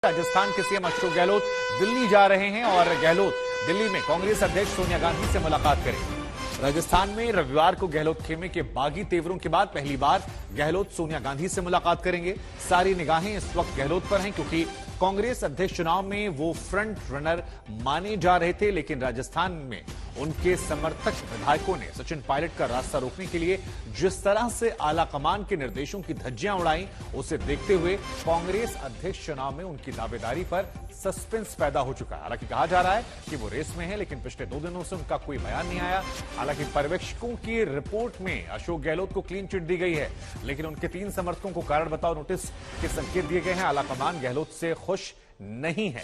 राजस्थान के सीएम अशोक गहलोत दिल्ली जा रहे हैं और गहलोत दिल्ली में कांग्रेस अध्यक्ष सोनिया गांधी से मुलाकात करेंगे। राजस्थान में रविवार को गहलोत खेमे के बागी तेवरों के बाद पहली बार गहलोत सोनिया गांधी से मुलाकात करेंगे। सारी निगाहें इस वक्त गहलोत पर हैं क्योंकि कांग्रेस अध्यक्ष चुनाव में वो फ्रंट रनर माने जा रहे थे, लेकिन राजस्थान में उनके समर्थक विधायकों ने सचिन पायलट का रास्ता रोकने के लिए जिस तरह से आला कमान के निर्देशों की धज्जियां उड़ाई, उसे देखते हुए कांग्रेस अध्यक्ष चुनाव में उनकी दावेदारी पर सस्पेंस पैदा हो चुका है। हालांकि कहा जा रहा है कि वो रेस में है, लेकिन पिछले 2 दिनों से उनका कोई बयान नहीं आया। हालांकि पर्यवेक्षकों की रिपोर्ट में अशोक गहलोत को क्लीन चिट दी गई है, लेकिन उनके 3 समर्थकों को कारण बताओ नोटिस के संकेत दिए गए हैं। आला कमान गहलोत से खुश नहीं है।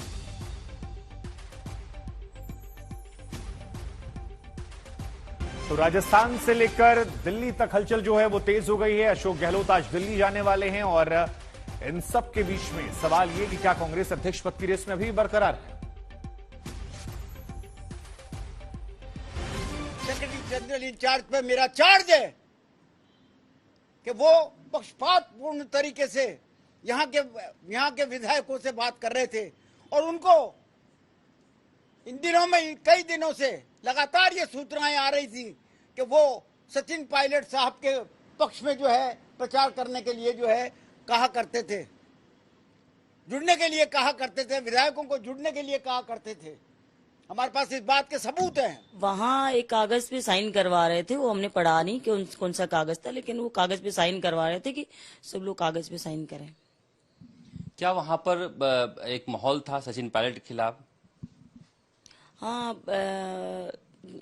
तो राजस्थान से लेकर दिल्ली तक हलचल जो है वो तेज हो गई है। अशोक गहलोत आज दिल्ली जाने वाले हैं और इन सब के बीच में सवाल ये कि क्या कांग्रेस अध्यक्ष पद की रेस में अभी बरकरार है। सेक्रेटरी जनरल इंचार्ज पे मेरा चार्ज है कि वो पक्षपातपूर्ण तरीके से यहाँ के विधायकों से बात कर रहे थे और उनको इन दिनों में कई दिनों से लगातार ये सूचनाएं आ रही थी कि वो सचिन पायलट साहब के पक्ष में जो है प्रचार करने के लिए जो है कहा करते थे, जुड़ने के लिए कहा करते थे, विधायकों को जुड़ने के लिए कहा करते थे। हमारे पास इस बात के सबूत हैं। वहाँ एक कागज पे साइन करवा रहे थे, वो हमने पढ़ा नहीं कि कौन सा कागज था, लेकिन वो कागज पे साइन करवा रहे थे कि सब लोग कागज पे साइन करें। क्या वहां पर एक माहौल था सचिन पायलट के खिलाफ? हाँ,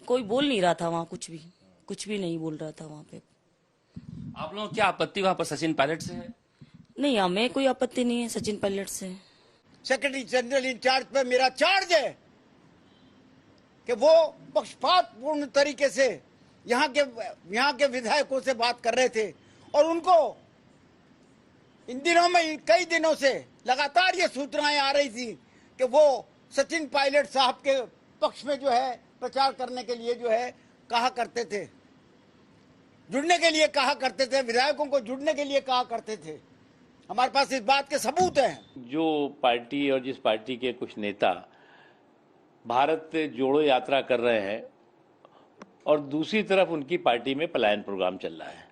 कोई बोल नहीं रहा था वहाँ, कुछ भी नहीं बोल रहा था वहाँ पे। आप लोगों को क्या आपत्ति वहां पर सचिन पायलट से है? नहीं, हमें कोई आपत्ति नहीं है सचिन पायलट से। सेक्रेटरी जनरल इंचार्ज पे मेरा चार्ज है कि वो पक्षपातपूर्ण तरीके से यहाँ के विधायकों से बात कर रहे थे और उनको इन दिनों में कई दिनों से लगातार ये सूचनाएं आ रही थी कि वो सचिन पायलट साहब के पक्ष में जो है प्रचार करने के लिए जो है कहा करते थे, जुड़ने के लिए कहा करते थे, विधायकों को जुड़ने के लिए कहा करते थे। हमारे पास इस बात के सबूत हैं। जो पार्टी और जिस पार्टी के कुछ नेता भारत जोड़ो यात्रा कर रहे हैं और दूसरी तरफ उनकी पार्टी में पलायन प्रोग्राम चल रहा है,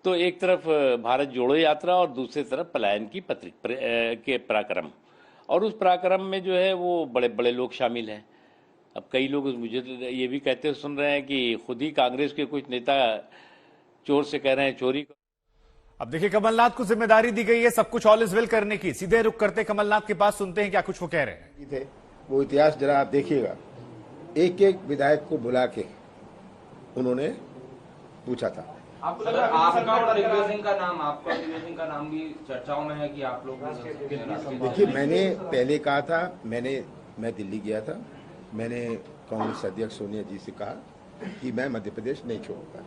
तो एक तरफ भारत जोड़ो यात्रा और दूसरी तरफ पलायन की के पराक्रम, और उस पराक्रम में जो है वो बड़े बड़े लोग शामिल हैं। अब कई लोग मुझे ये भी कहते सुन रहे हैं कि खुद ही कांग्रेस के कुछ नेता चोर से कह रहे हैं चोरी। अब देखिए, कमलनाथ को जिम्मेदारी दी गई है सब कुछ ऑल इज वेल करने की। सीधे रुख करते कमलनाथ के पास, सुनते हैं क्या कुछ वो कह रहे हैं। वो इतिहास जरा आप देखिएगा, एक एक विधायक को बुला के उन्होंने पूछा था। आपको लग रहा है आपका और दिग्विजय सिंह का नाम भी चर्चाओं में है कि आप लोग? देखिए, मैंने पहले कहा था, मैं दिल्ली गया था, मैंने कांग्रेस अध्यक्ष सोनिया जी से कहा कि मैं मध्य प्रदेश नहीं छोड़ूंगा।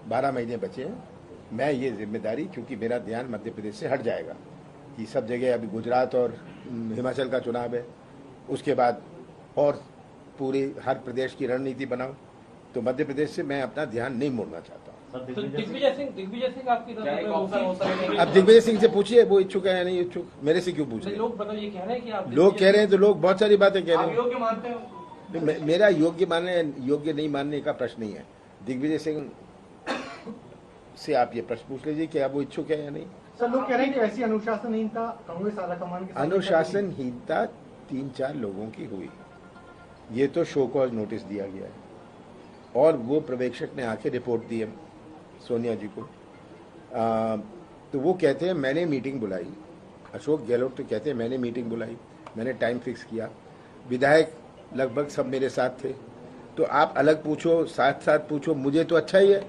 12 महीने बचे हैं, मैं ये जिम्मेदारी, क्योंकि मेरा ध्यान मध्य प्रदेश से हट जाएगा कि सब जगह अभी गुजरात और हिमाचल का चुनाव है, उसके बाद और पूरे हर प्रदेश की रणनीति बनाऊं, तो मध्य प्रदेश से मैं अपना ध्यान नहीं मोड़ना चाहता हूँ। तो दिग्विजय सिंह आपकी अब दिग्विजय सिंह से पूछिए वो इच्छुक है या नहीं इच्छुक, मेरे से क्यों पूछ रहे हैं? लोग मतलब ये कह रहे हैं कि आप लोग कह रहे हैं तो लोग बहुत सारी बातें कह रहे हैं। योग्य मानते हो? मेरा योग्य नहीं मानने का प्रश्न नहीं है। दिग्विजय सिंह से आप ये प्रश्न पूछ लीजिए कि अब वो इच्छुक है या नहीं। सर, लोग कह रहे हैं कि ऐसी अनुशासनहीनता कांग्रेस आलाकमान की अनुशासनहीनता 3-4 लोगों की हुई, ये तो शो कॉज नोटिस दिया गया है और वो पर्यवेक्षक ने आके रिपोर्ट दी है सोनिया जी को। तो वो कहते हैं मैंने मीटिंग बुलाई, अशोक गहलोत तो कहते हैं मैंने मीटिंग बुलाई, मैंने टाइम फिक्स किया, विधायक लगभग सब मेरे साथ थे। तो आप अलग पूछो, साथ पूछो, मुझे तो अच्छा ही है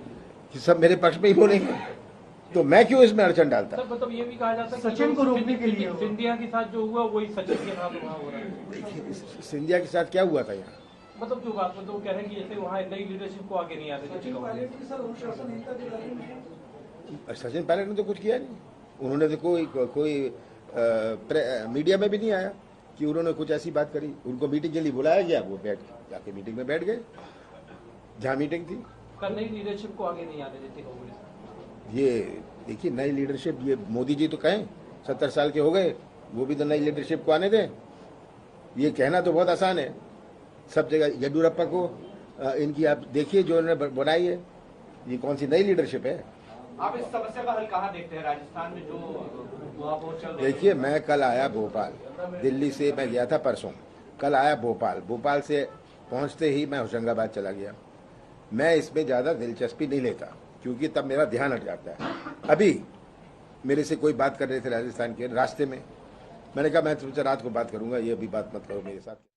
कि सब मेरे पक्ष में ही बोलेंगे, तो मैं क्यों इसमें अड़चन डालता? सर, मतलब ये भी कहा जाता है सचिन को रोकने के लिए सिंधिया के साथ जो हुआ वही सचिन के साथ वहाँ हो रहा है। सिंधिया के साथ क्या हुआ था यहाँ? मतलब जो बात मतलब वो कह रहे हैं कि जैसे वहाँ नई लीडरशिप को आगे नहीं आते थे। सचिन पायलट ने तो कुछ किया नहीं, उन्होंने तो कोई मीडिया में भी नहीं आया कि उन्होंने कुछ ऐसी बात करी। उनको मीटिंग के लिए बुलाया गया, वो जाके मीटिंग में बैठ गए जहाँ मीटिंग थी। नई लीडरशिप को आगे नहीं आने देते कांग्रेस। ये देखिए, नई लीडरशिप, ये मोदी जी तो कहें 70 साल के हो गए, वो भी तो नई लीडरशिप को आने दें। ये कहना तो बहुत आसान है, सब जगह येडियुरप्पा को इनकी आप देखिए जो उन्होंने बनाई है, ये कौन सी नई लीडरशिप है। आप इस समस्या का हल कहाँ देखते हैं? राजस्थान में जो वहाँ बहुत चल रही है। देखिए, मैं कल आया भोपाल, दिल्ली से मैं गया था परसों, कल आया भोपाल से पहुंचते ही मैं होशंगाबाद चला गया। मैं इसमें ज़्यादा दिलचस्पी नहीं लेता क्योंकि तब मेरा ध्यान हट जाता है। अभी मेरे से कोई बात कर रहे थे राजस्थान के रास्ते में, मैंने कहा मैं तुमसे रात को बात करूंगा, ये अभी बात मत करो मेरे साथ।